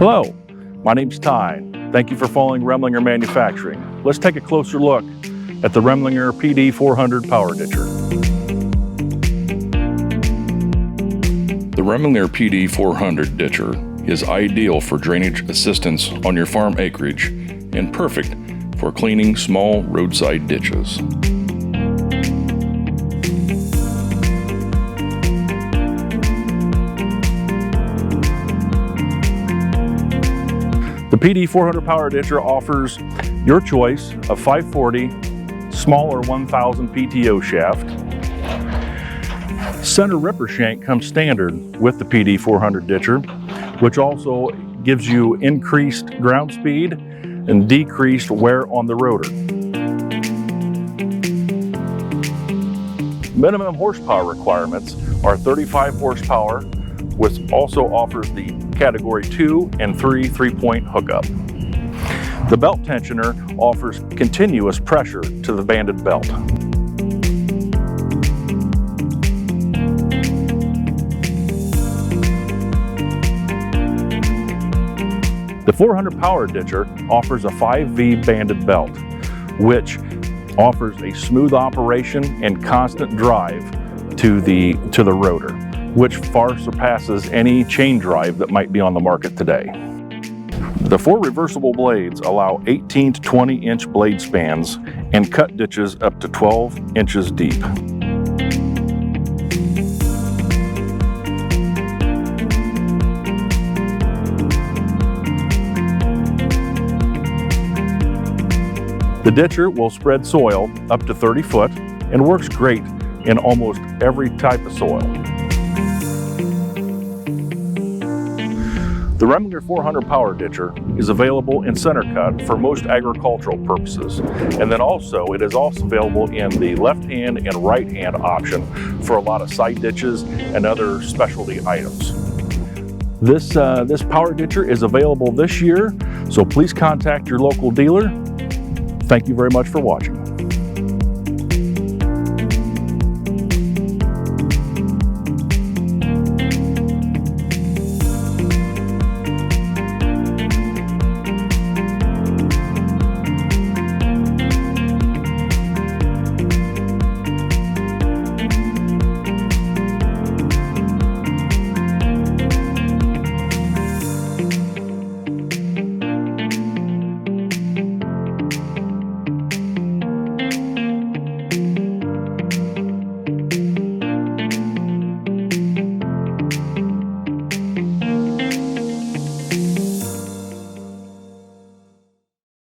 Hello, my name's Ty. Thank you for following Remlinger Manufacturing. Let's take a closer look at the Remlinger PD 400 Power Ditcher. The Remlinger PD 400 Ditcher is ideal for drainage assistance on your farm acreage and perfect for cleaning small roadside ditches. The PD 400 Power Ditcher offers your choice of 540, small or 1000 PTO shaft. Center ripper shank comes standard with the PD 400 Ditcher, which also gives you increased ground speed and decreased wear on the rotor. Minimum horsepower requirements are 35 horsepower, which also offers the Category 2 and 3 3-point hookup. The belt tensioner offers continuous pressure to the banded belt. The 400 Power Ditcher offers a 5V banded belt, which offers a smooth operation and constant drive to the rotor, which far surpasses any chain drive that might be on the market today. The 4 reversible blades allow 18 to 20 inch blade spans and cut ditches up to 12 inches deep. The ditcher will spread soil up to 30 foot and works great in almost every type of soil. The Remlinger 400 Power Ditcher is available in center cut for most agricultural purposes, and then also it is also available in the left hand and right hand option for a lot of side ditches and other specialty items. This power ditcher is available this year, so please contact your local dealer. Thank you very much for watching.